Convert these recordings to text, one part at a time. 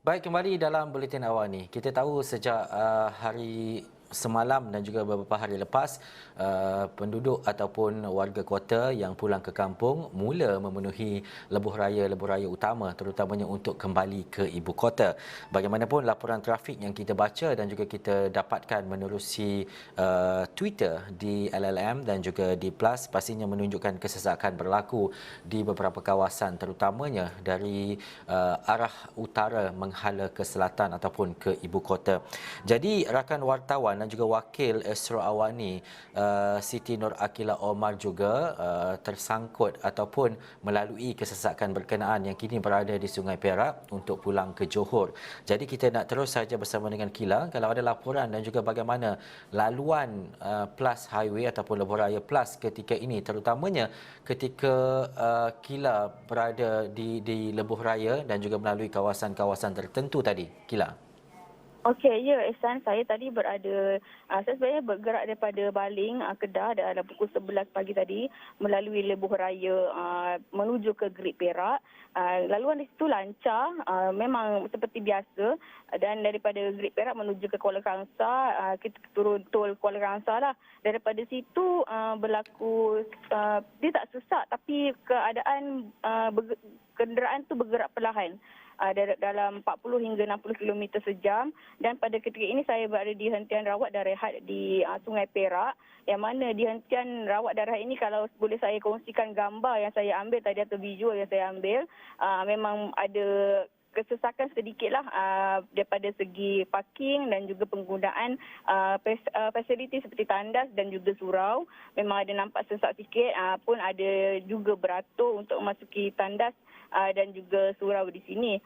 Baik, kembali dalam buletin awal ni. Kita tahu sejak hari semalam dan juga beberapa hari lepas, penduduk ataupun warga kota yang pulang ke kampung mula memenuhi lebuh raya utama, terutamanya untuk kembali ke ibu kota. Bagaimanapun laporan trafik yang kita baca dan juga kita dapatkan menerusi Twitter di LLM dan juga di Plus pastinya menunjukkan kesesakan berlaku di beberapa kawasan, terutamanya dari arah utara menghala ke selatan ataupun ke ibu kota. Jadi rakan wartawan dan juga wakil Astro Awani Siti Nur Akila Omar juga tersangkut ataupun melalui kesesakan berkenaan yang kini berada di Sungai Perak untuk pulang ke Johor. Jadi kita nak terus saja bersama dengan Kila kalau ada laporan dan juga bagaimana laluan Plus Highway ataupun Lebuh Raya Plus ketika ini, terutamanya ketika Kila berada di Lebuh Raya dan juga melalui kawasan-kawasan tertentu tadi, Kila. Okey, ya Ehsan, saya tadi berada, saya sebenarnya bergerak daripada Baling, Kedah dalam pukul 11 pagi tadi melalui Lebuh Raya menuju ke Great Perak. Laluan di situ lancar, memang seperti biasa, dan daripada Great Perak menuju ke Kuala Kangsar, kita turun tol Kuala Kangsar lah. Daripada situ berlaku, dia tak sesak tapi keadaan kenderaan tu bergerak perlahan. Dalam 40 hingga 60 km sejam, dan pada ketika ini saya berada di hentian rawat dan rehat di Sungai Perak, yang mana di hentian rawat dan rehat ini kalau boleh saya kongsikan gambar yang saya ambil tadi atau visual yang saya ambil, memang ada kesesakan sedikitlah daripada segi parking dan juga penggunaan fasiliti seperti tandas dan juga surau. Memang ada nampak sesak sikit, pun ada juga beratur untuk memasuki tandas dan juga surau di sini.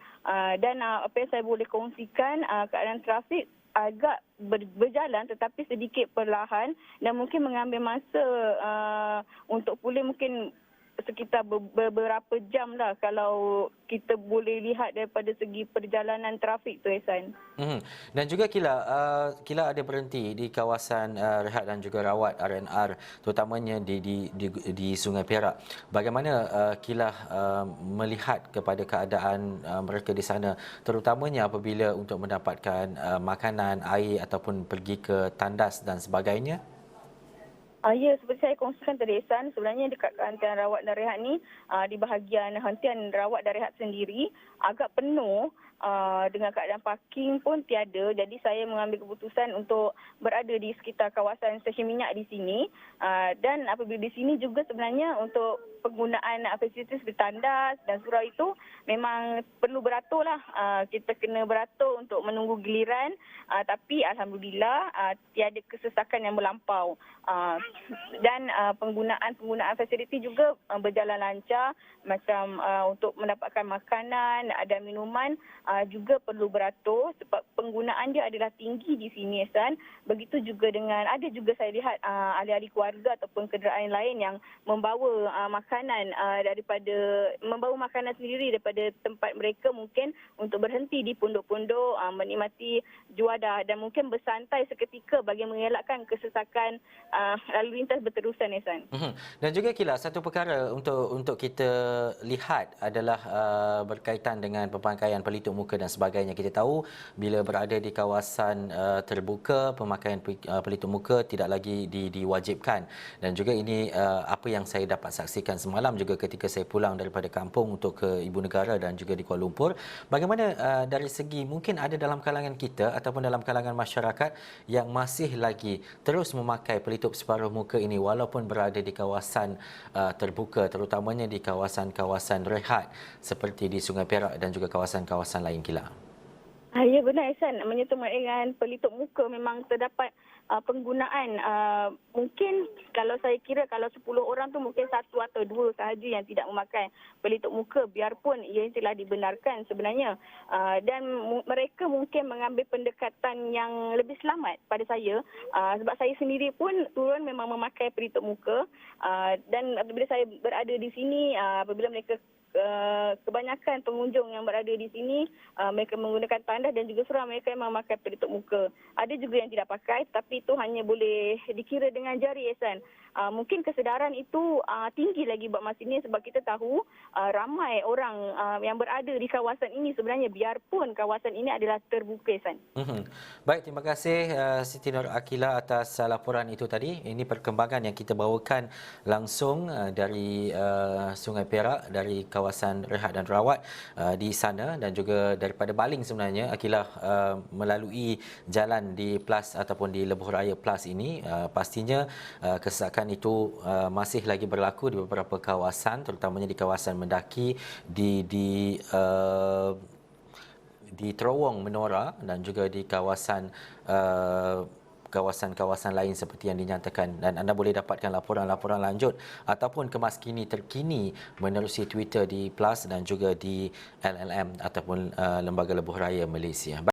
Dan apa yang saya boleh kongsikan, keadaan trafik agak berjalan tetapi sedikit perlahan dan mungkin mengambil masa untuk pulih, mungkin sekitar beberapa jam lah kalau kita boleh lihat daripada segi perjalanan trafik tu, Ehsan. Dan juga Kila ada berhenti di kawasan rehat dan juga rawat RNR, terutamanya di Sungai Perak. Bagaimana Kila melihat kepada keadaan mereka di sana, terutamanya apabila untuk mendapatkan makanan, air ataupun pergi ke tandas dan sebagainya? Ya, seperti saya kongsikan tadi, Ehsan, sebenarnya dekat hentian rawat dan rehat ni, di bahagian hentian rawat dan rehat sendiri agak penuh, dengan keadaan parking pun tiada. Jadi saya mengambil keputusan untuk berada di sekitar kawasan stesen minyak di sini. Dan apabila di sini juga sebenarnya untuk penggunaan fasilitas seperti tandas dan surau itu memang perlu beratur lah. Kita kena beratur untuk menunggu giliran, tapi alhamdulillah tiada kesesakan yang melampau. Dan penggunaan fasiliti juga berjalan lancar, macam untuk mendapatkan makanan dan minuman juga perlu beratur sebab penggunaan dia adalah tinggi di sini, Ehsan. Begitu juga dengan, ada juga saya lihat ahli-ahli keluarga ataupun kenderaan lain yang membawa makanan membawa makanan sendiri daripada tempat mereka, mungkin untuk berhenti di pondok-pondok menikmati juadah dan mungkin bersantai seketika bagi mengelakkan kesesakan lalu lintas berterusan, Ehsan. Dan juga Kila, satu perkara untuk kita lihat adalah berkaitan dengan pemakaian pelitup muka dan sebagainya. Kita tahu bila berada di kawasan terbuka, pemakaian pelitup muka tidak lagi diwajibkan. Dan juga ini apa yang saya dapat saksikan semalam juga ketika saya pulang daripada kampung untuk ke ibu negara dan juga di Kuala Lumpur. Bagaimana dari segi mungkin ada dalam kalangan kita ataupun dalam kalangan masyarakat yang masih lagi terus memakai pelitup separuh muka ini walaupun berada di kawasan terbuka, terutamanya di kawasan-kawasan rehat seperti di Sungai Perak dan juga kawasan-kawasan lain, Kila. Ya, benar, Ehsan. Menyentuh dengan pelitup muka memang terdapat penggunaan. Mungkin kalau saya kira kalau 10 orang tu mungkin 1 atau 2 sahaja yang tidak memakai pelitup muka, biarpun ia telah dibenarkan sebenarnya. Dan mereka mungkin mengambil pendekatan yang lebih selamat pada saya. Sebab saya sendiri pun turun memang memakai pelitup muka. Dan apabila saya berada di sini, apabila mereka kebanyakan pengunjung yang berada di sini mereka menggunakan tandas dan juga surau, mereka memang memakai pelitup muka. Ada juga yang tidak pakai, tapi itu hanya boleh dikira dengan jari, Ehsan. mungkin kesedaran itu tinggi lagi buat masa ini sebab kita tahu ramai orang yang berada di kawasan ini sebenarnya biarpun kawasan ini adalah terbuka, San. Baik, terima kasih Siti Nur Akila atas laporan itu tadi. Ini perkembangan yang kita bawakan langsung dari Sungai Perak, dari kawasan rehat dan rawat di sana, dan juga daripada Baling sebenarnya Akila, melalui jalan di Plus ataupun di Lebuh Raya Plus ini, pastinya kesesakan itu masih lagi berlaku di beberapa kawasan, terutamanya di kawasan Mendaki, di Terowong Menora, dan juga di kawasan kawasan-kawasan lain seperti yang dinyatakan. Dan anda boleh dapatkan laporan-laporan lanjut ataupun kemaskini terkini menerusi Twitter di Plus dan juga di LLM ataupun Lembaga Lebuh Raya Malaysia.